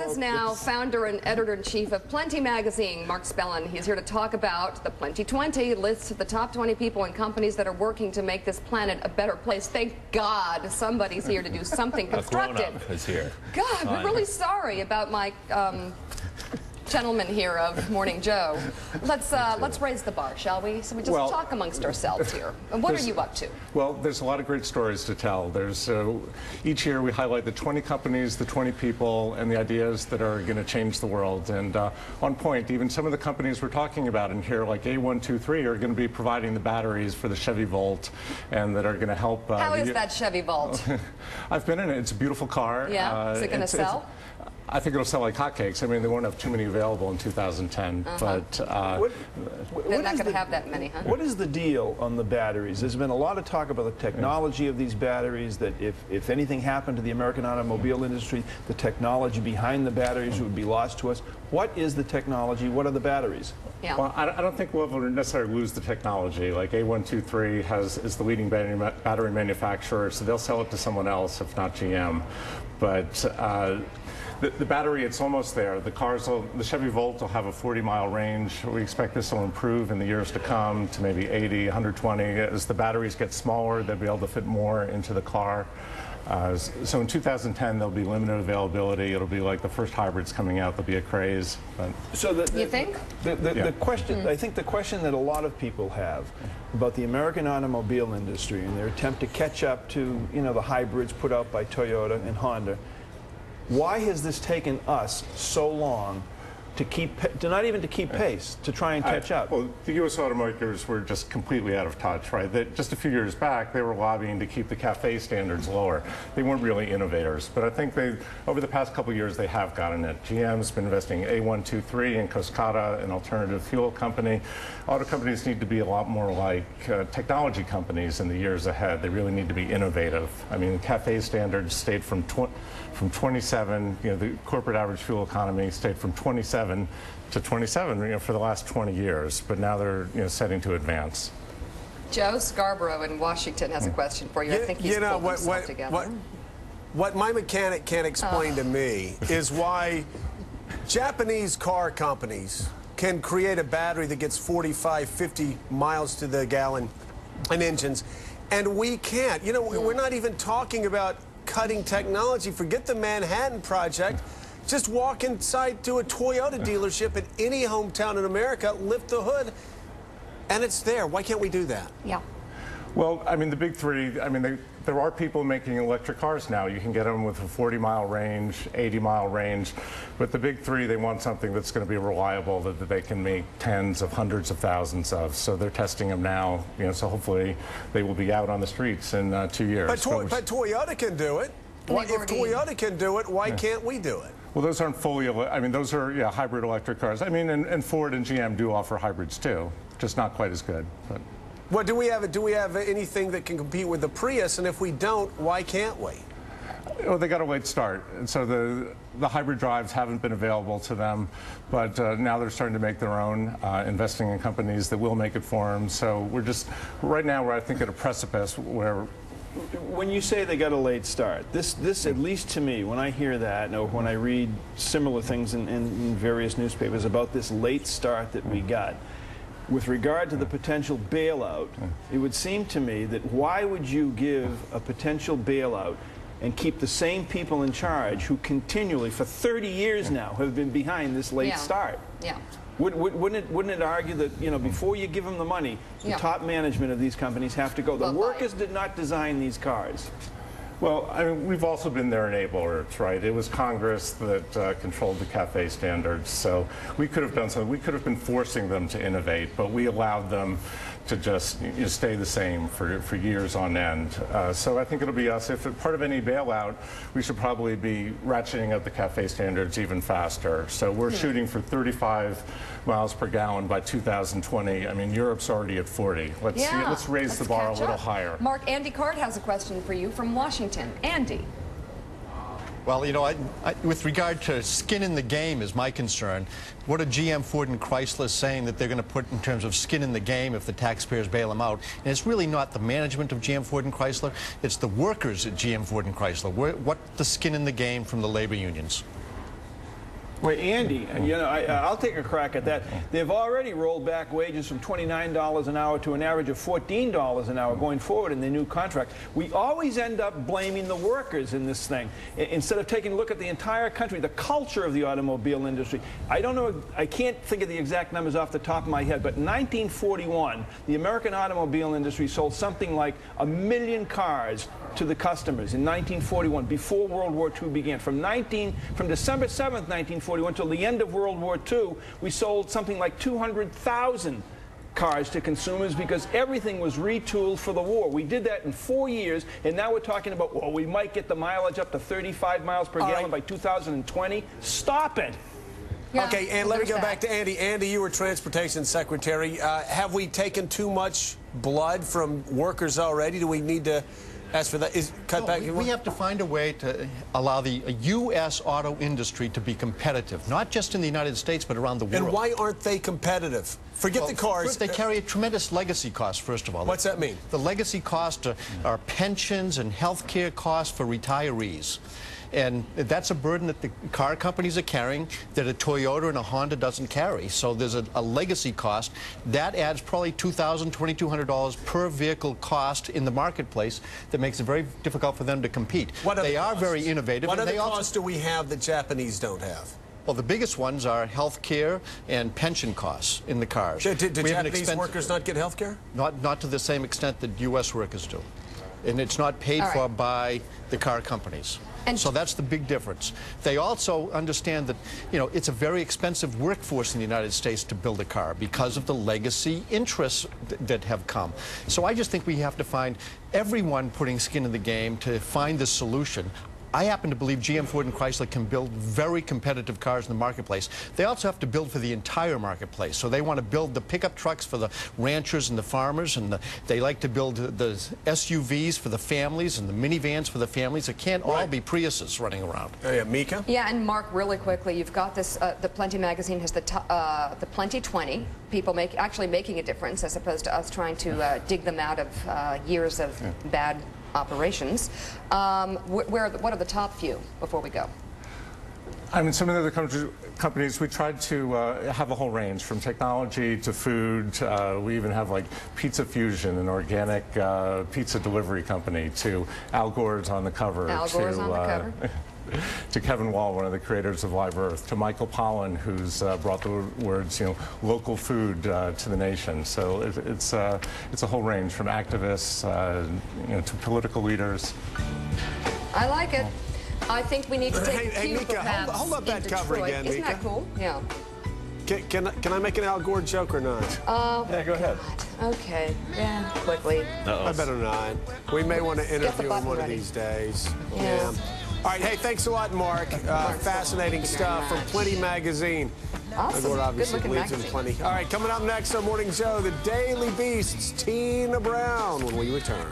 with us now, founder and editor-in-chief of Plenty Magazine, Mark Spellin. He's here to talk about the Plenty 20 list of the top 20 people and companies that are working to make this planet a better place. Thank God somebody's here to do something constructive. A grown-up is here. God, we're really sorry about my gentleman here of Morning Joe. Let's raise the bar, shall we? So we just talk amongst ourselves here. And what are you up to? Well, there's a lot of great stories to tell. There's each year we highlight the 20 companies, the 20 people, and the ideas that are going to change the world. And on point, even some of the companies we're talking about in here, like A123, are going to be providing the batteries for the Chevy Volt, and that are going to help. How is that Chevy Volt? I've been in it. It's a beautiful car. Yeah. Is it going to sell? I think it'll sell like hotcakes. I mean, they won't have too many available in 2010, but they're not going to have that many, huh? What is the deal on the batteries? There's been a lot of talk about the technology of these batteries, that if anything happened to the American automobile industry, the technology behind the batteries would be lost to us. What is the technology? What are the batteries? Yeah. Well, I don't think we'll ever necessarily lose the technology. Like A123 is the leading battery manufacturer, so they'll sell it to someone else, if not GM. But the battery, it's almost there. The Chevy Volt will have a 40-mile range. We expect this will improve in the years to come to maybe 80, 120. As the batteries get smaller, they'll be able to fit more into the car. So in 2010, there'll be limited availability. It'll be like the first hybrids coming out. There'll be a craze. But so you think? The question, I think the question that a lot of people have about the American automobile industry and their attempt to catch up to, the hybrids put out by Toyota and Honda, why has this taken us so long to not even to keep pace, to try and catch up? Well, the U.S. automakers were just completely out of touch, right? Just a few years back, they were lobbying to keep the CAFE standards lower. They weren't really innovators, but I think over the past couple of years, they have gotten it. GM's been investing A123 in Coscata, an alternative fuel company. Auto companies need to be a lot more like technology companies in the years ahead. They really need to be innovative. I mean, the CAFE standards stayed from 27, the corporate average fuel economy stayed from 27 to 27, for the last 20 years, but now they're, setting to advance. Joe Scarborough in Washington has a question for you. I think he's pulled himself together. What my mechanic can't explain to me is why Japanese car companies can create a battery that gets 45, 50 miles to the gallon in engines, and we can't. We're not even talking about cutting technology. Forget the Manhattan Project. Just walk inside to a Toyota dealership in any hometown in America, lift the hood, and it's there. Why can't we do that? Yeah. Well, I mean, the big three, there are people making electric cars now. You can get them with a 40-mile range, 80-mile range. But the big three, they want something that's going to be reliable, that they can make tens of hundreds of thousands of. So they're testing them now. So hopefully they will be out on the streets in 2 years. But Toyota can do it. If Toyota can do it, why can't we do it? Well, those aren't fully, those are, hybrid electric cars. And Ford and GM do offer hybrids too, just not quite as good. But. Well, do we have anything that can compete with the Prius? And if we don't, why can't we? Well, they got a late start, and so the hybrid drives haven't been available to them, but now they're starting to make their own, investing in companies that will make it for them. So right now we're, I think, at a precipice where. When you say they got a late start, this at least to me, when I hear that, or when I read similar things in various newspapers about this late start that we got, with regard to the potential bailout, it would seem to me that why would you give a potential bailout and keep the same people in charge who continually, for 30 years now, have been behind this late start? Yeah. Wouldn't it argue that, before you give them the money, the top management of these companies have to go? The workers did not design these cars. Well, we've also been their enablers, right? It was Congress that controlled the CAFE standards, so we could have done something. We could have been forcing them to innovate, but we allowed them to just stay the same for years on end. So I think it'll be us. If part of any bailout, we should probably be ratcheting up the CAFE standards even faster. So we're shooting for 35 miles per gallon by 2020. Europe's already at 40. Let's raise the bar a little higher. Mark, Andy Card has a question for you from Washington. Andy. Well, with regard to skin in the game is my concern. What are GM, Ford, and Chrysler saying that they're going to put in terms of skin in the game if the taxpayers bail them out? And it's really not the management of GM, Ford, and Chrysler. It's the workers at GM, Ford, and Chrysler. What's the skin in the game from the labor unions? Wait, Andy, you know, I'll take a crack at that. They've already rolled back wages from $29 an hour to an average of $14 an hour going forward in the new contract. We always end up blaming the workers in this thing instead of taking a look at the entire country, the culture of the automobile industry. I don't know, I can't think of the exact numbers off the top of my head, but in 1941, the American automobile industry sold something like 1 million cars to the customers in 1941, before World War II began. From December 7th, 1941 till the end of World War II, we sold something like 200,000 cars to consumers because everything was retooled for the war. We did that in 4 years, and now we're talking about, well, we might get the mileage up to 35 miles per gallon by 2020. Stop it. Yeah, okay, and let me go back to Andy. Andy, you were Transportation Secretary. Have we taken too much blood from workers already? Do we need to... As for that, we have to find a way to allow the U.S. auto industry to be competitive, not just in the United States, but around the world. And why aren't they competitive? Forget the cars. First, they carry a tremendous legacy cost, first of all. What's that mean? The legacy cost are pensions and health care costs for retirees. And that's a burden that the car companies are carrying that a Toyota and a Honda doesn't carry. So there's a legacy cost. That adds probably $2,000, $2,200 per vehicle cost in the marketplace that makes it very difficult for them to compete. They are very innovative. What other costs do we have that Japanese don't have? Well, the biggest ones are health care and pension costs in the cars. Do Japanese workers not get health care? Not to the same extent that U.S. workers do. And it's not paid for by the car companies. And so that's the big difference. They also understand that, you know, it's a very expensive workforce in the United States to build a car because of the legacy interests that have come. So I just think we have to find everyone putting skin in the game to find the solution. I happen to believe GM, Ford, and Chrysler can build very competitive cars in the marketplace. They also have to build for the entire marketplace. So they want to build the pickup trucks for the ranchers and the farmers, and they like to build the SUVs for the families and the minivans for the families. It can't all be Priuses running around. Mika? Yeah, and Mark, really quickly, you've got this, the Plenty magazine has the Plenty 20, people actually making a difference as opposed to us trying to dig them out of years of bad operations. What are the top few before we go? I mean, some of the other companies, we tried to have a whole range from technology to food. We even have like Pizza Fusion, an organic pizza delivery company, to Al Gore's on the cover. Al Gore's on the cover. To Kevin Wall, one of the creators of Live Earth, to Michael Pollan, who's brought the words, you know, local food to the nation. So it's a whole range from activists, you know, to political leaders. I like it. I think we need to take a cue, Mika, perhaps, hold up that cover again, Isn't Mika? that cool? Yeah. Can I make an Al Gore joke or not? Yeah, go ahead. Okay. Yeah, quickly. I better not. We may want to interview him one of these days. Yeah. All right, hey, thanks a lot, Mark. Fascinating stuff from Plenty magazine. Awesome. Obviously believes in Plenty. All right, coming up next on Morning Joe, the Daily Beast's Tina Brown when we return.